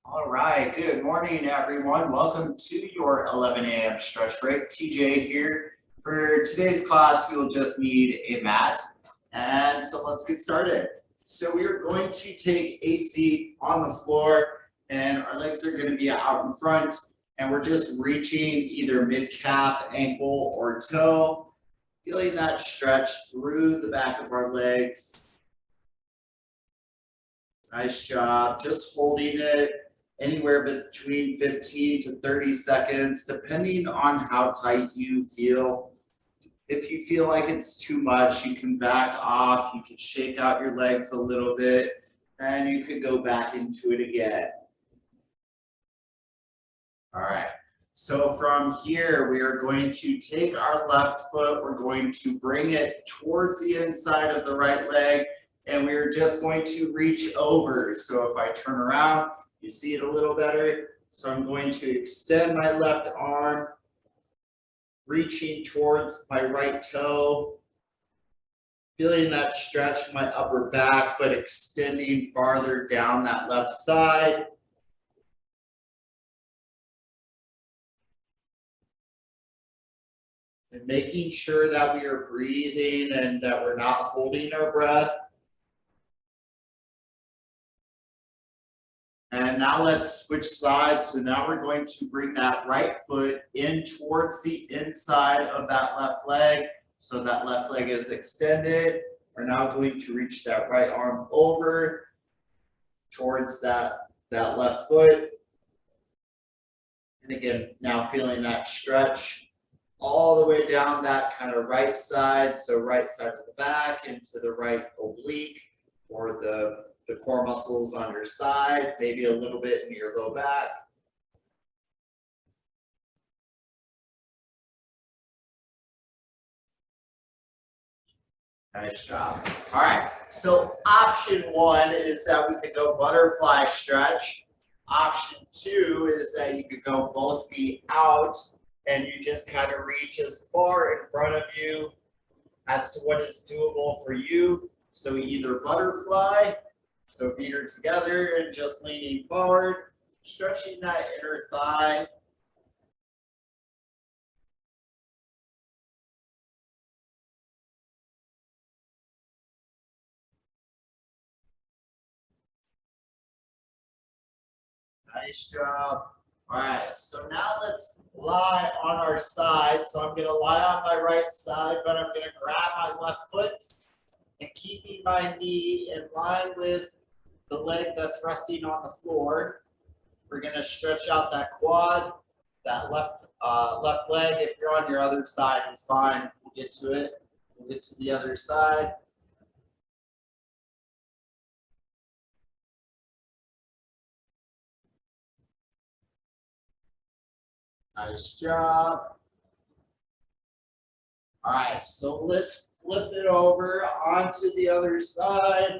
All right, good morning, everyone. Welcome to your 11 a.m. stretch break. TJ here. For today's class, you'll just need a mat. And so let's get started. So we are going to take a seat on the floor, and our legs are going to be out in front, and we're just reaching either mid-calf, ankle, or toe, feeling that stretch through the back of our legs. Nice job. Just holding it anywhere between 15 to 30 seconds, depending on how tight you feel. If you feel like it's too much, you can back off, you can shake out your legs a little bit, and you can go back into it again. All right, so from here, we are going to take our left foot, we're going to bring it towards the inside of the right leg, and we're just going to reach over. So if I turn around, you see it a little better. So I'm going to extend my left arm, reaching towards my right toe, feeling that stretch in my upper back, but extending farther down that left side. And making sure that we are breathing and that we're not holding our breath. And now let's switch sides. So now we're going to bring that right foot in towards the inside of that left leg. So that left leg is extended. We're now going to reach that right arm over towards that left foot. And again, now feeling that stretch all the way down that kind of right side. So right side of the back into the right oblique or the core muscles on your side, maybe a little bit in your low back. Nice job. All right, so option one is that we could go butterfly stretch. Option two is that you could go both feet out and you just kind of reach as far in front of you as to what is doable for you. So either butterfly, so feet are together and just leaning forward, stretching that inner thigh. Nice job. All right, so now let's lie on our side. So I'm going to lie on my right side, but I'm going to grab my left foot and keeping my knee in line with the leg that's resting on the floor. We're going to stretch out that quad, that left leg. If you're on your other side, it's fine. We'll get to it. We'll get to the other side. Nice job. All right, so let's flip it over onto the other side.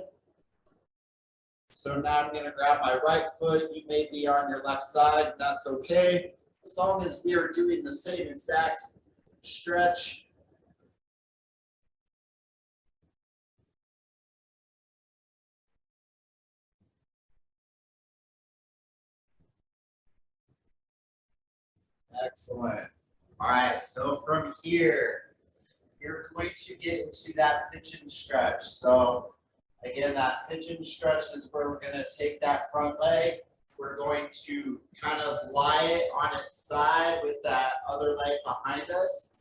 So now I'm going to grab my right foot. You may be on your left side. That's okay. As long as we are doing the same exact stretch. Excellent. All right, so from here, you're going to get into that pigeon stretch. So again, that pigeon stretch is where we're going to take that front leg. We're going to kind of lie it on its side with that other leg behind us.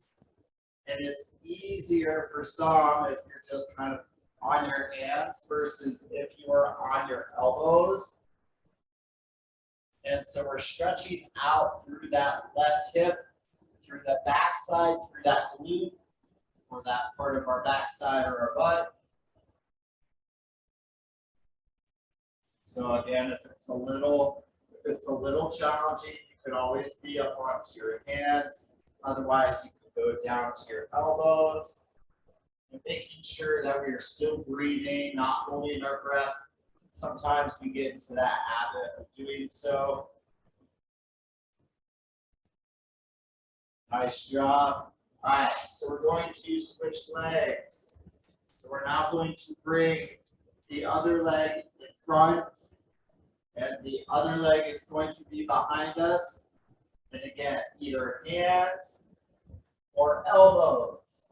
And it's easier for some if you're just kind of on your hands versus if you are on your elbows. And so we're stretching out through that left hip, through the backside, through that glute, or that part of our backside or our butt. So again, if it's a little challenging, you could always be up onto your hands. Otherwise, you could go down to your elbows. And making sure that we are still breathing, not holding our breath. Sometimes we get into that habit of doing so. Nice job. All right, so we're going to switch legs. So we're now going to bring the other leg in front And the other leg is going to be behind us. And again, either hands or elbows.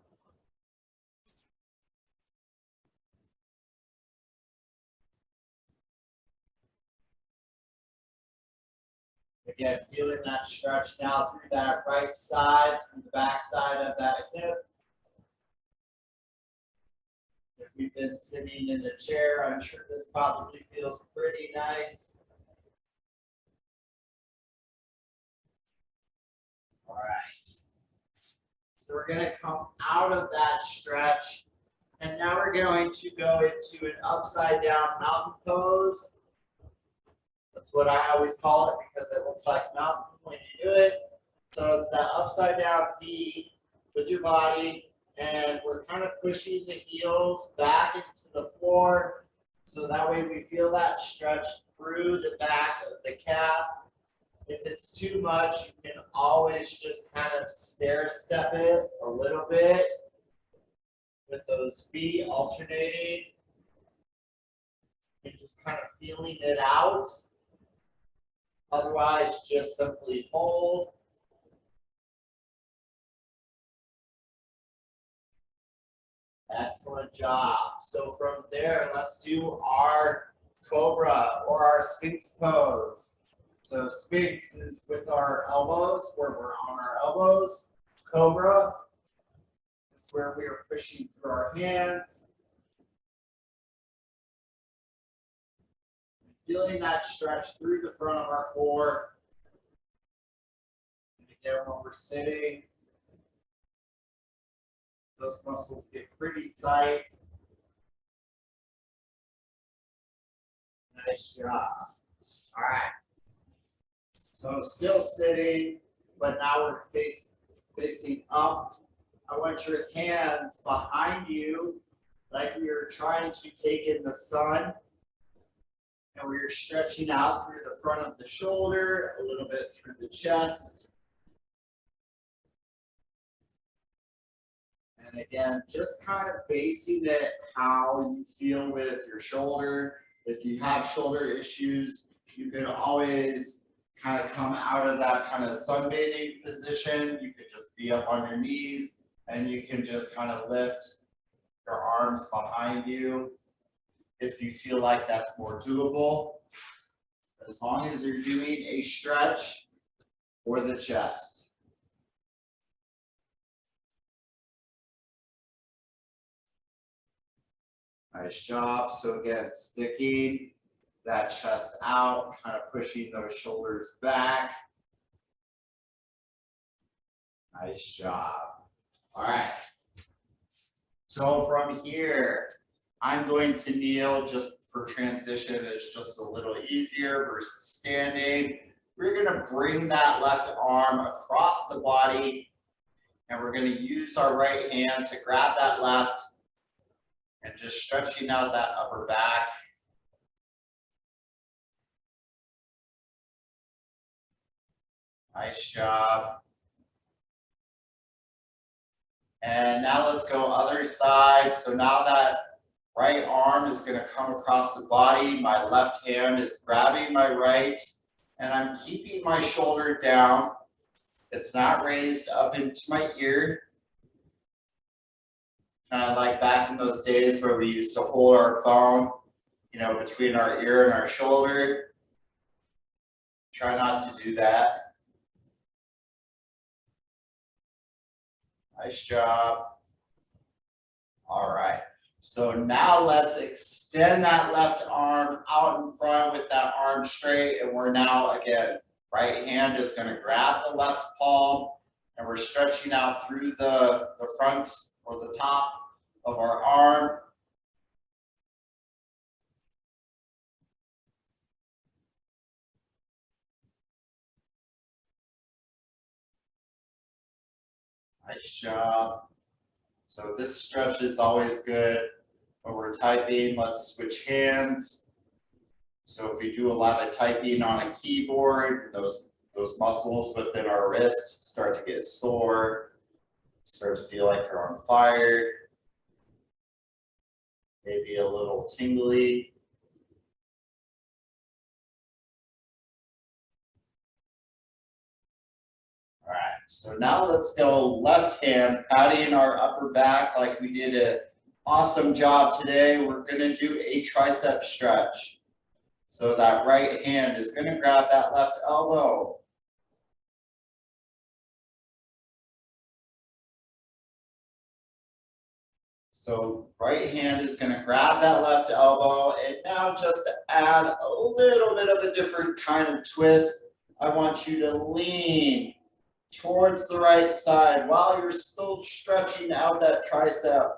Again, feeling that stretch now through that right side, through the back side of that hip. If we've been sitting in a chair, I'm sure this probably feels pretty nice. All right. So we're going to come out of that stretch, and now we're going to go into an upside down mountain pose. That's what I always call it because it looks like mountain when you do it. So it's that upside down V with your body, and we're kind of pushing the heels back into the floor. So that way we feel that stretch through the back of the calf. If it's too much, you can always just kind of stair step it a little bit with those feet alternating and just kind of feeling it out. Otherwise, just simply hold. Excellent job. So from there, let's do our cobra or our sphinx pose. So sphinx is with our elbows, where we're on our elbows. Cobra is where we are pushing through our hands. Feeling that stretch through the front of our core. And again, when we're sitting, those muscles get pretty tight. Nice job. All right. So still sitting, but now we're facing up. I want your hands behind you like we are trying to take in the sun. And we're stretching out through the front of the shoulder, a little bit through the chest. And again, just kind of basing it how you feel with your shoulder. If you have shoulder issues, you can always kind of come out of that kind of sunbathing position. You could just be up on your knees and you can just kind of lift your arms behind you if you feel like that's more doable. As long as you're doing a stretch for the chest. Nice job. So again, sticking that chest out, kind of pushing those shoulders back. Nice job. All right. So from here, I'm going to kneel just for transition. It's just a little easier versus standing. We're going to bring that left arm across the body, and we're going to use our right hand to grab that left and just stretching out that upper back. Nice job. And now let's go other side. So now that right arm is going to come across the body. My left hand is grabbing my right, and I'm keeping my shoulder down. It's not raised up into my ear. Kind of like back in those days where we used to hold our phone, you know, between our ear and our shoulder. Try not to do that. Nice job. All right. So now let's extend that left arm out in front with that arm straight. And we're now, again, right hand is going to grab the left palm. And we're stretching out through the front or the top of our arm. Nice job. So this stretch is always good when we're typing. Let's switch hands. So if we do a lot of typing on a keyboard, those muscles within our wrist start to get sore, start to feel like they're on fire, maybe a little tingly. So now let's go left hand, patting our upper back like we did an awesome job today. We're gonna do a tricep stretch. So that right hand is gonna grab that left elbow. So right hand is gonna grab that left elbow, and now just to add a little bit of a different kind of twist, I want you to lean towards the right side while you're still stretching out that tricep.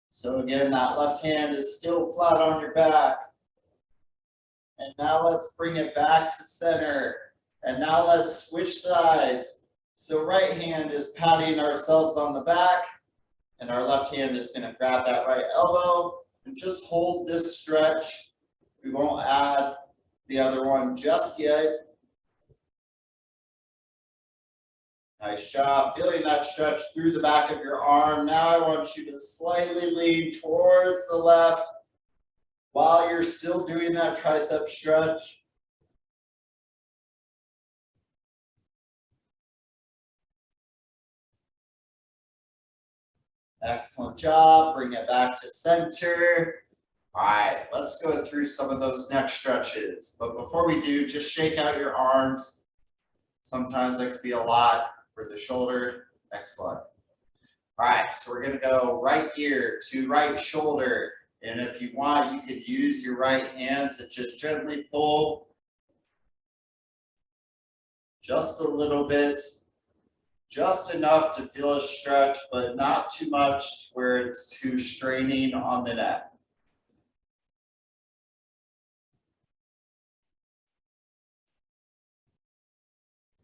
So again, that left hand is still flat on your back. And now let's bring it back to center. And now let's switch sides. So right hand is patting ourselves on the back, and our left hand is gonna grab that right elbow and just hold this stretch. We won't add the other one just yet. Nice job, feeling that stretch through the back of your arm. Now I want you to slightly lean towards the left while you're still doing that tricep stretch. Excellent job, bring it back to center. All right, let's go through some of those neck stretches. But before we do, just shake out your arms. Sometimes that could be a lot for the shoulder. Excellent. All right, so we're gonna go right ear to right shoulder. And if you want, you could use your right hand to just gently pull just a little bit, just enough to feel a stretch, but not too much where it's too straining on the neck.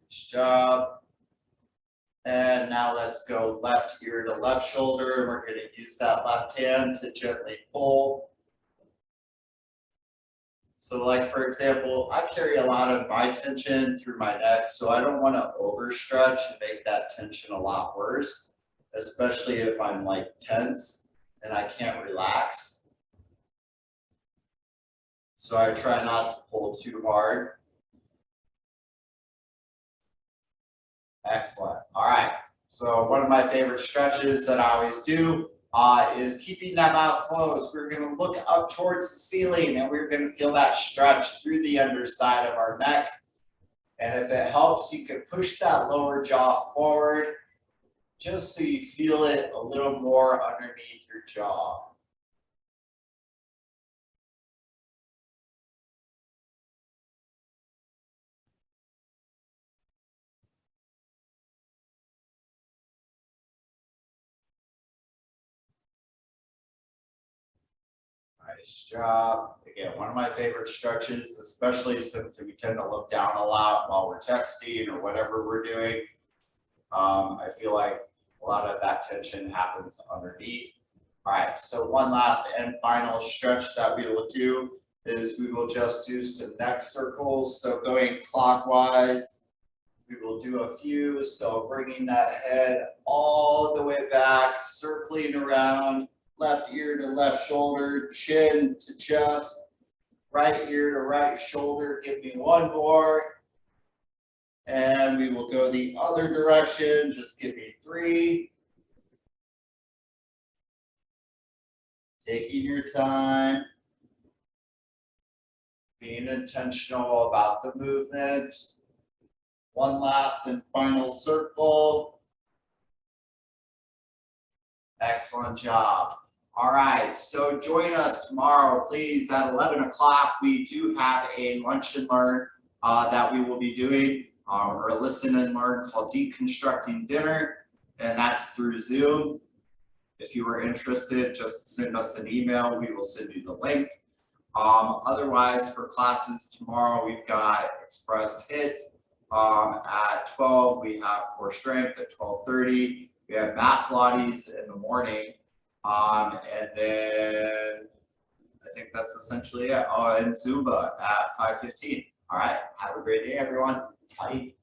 Good job. And now let's go left ear to left shoulder. We're going to use that left hand to gently pull. So like, for example, I carry a lot of my tension through my neck, so I don't want to overstretch and make that tension a lot worse, especially if I'm like tense and I can't relax. So I try not to pull too hard. Excellent. All right. So one of my favorite stretches that I always do is keeping that mouth closed. We're going to look up towards the ceiling, and we're going to feel that stretch through the underside of our neck. And if it helps, you can push that lower jaw forward just so you feel it a little more underneath your jaw. Nice job. Again, one of my favorite stretches, especially since we tend to look down a lot while we're texting or whatever we're doing. I feel like a lot of that tension happens underneath. All right, so one last and final stretch that we will do is we will just do some neck circles. So going clockwise, we will do a few. So bringing that head all the way back, circling around. Left ear to left shoulder, chin to chest, right ear to right shoulder. Give me one more. And we will go the other direction. Just give me 3. Taking your time. Being intentional about the movement. One last and final circle. Excellent job. All right, so join us tomorrow, please, at 11 o'clock. We do have a lunch and learn that we will be doing, or a listen and learn called Deconstructing Dinner, and that's through Zoom. If you are interested, just send us an email. We will send you the link. Otherwise, for classes tomorrow, we've got Express HIIT at 12. We have Core Strength at 12:30. We have Mat Pilates in the morning. And then I think that's essentially it. Oh, and Zumba at 5:15. All right. Have a great day, everyone. Bye.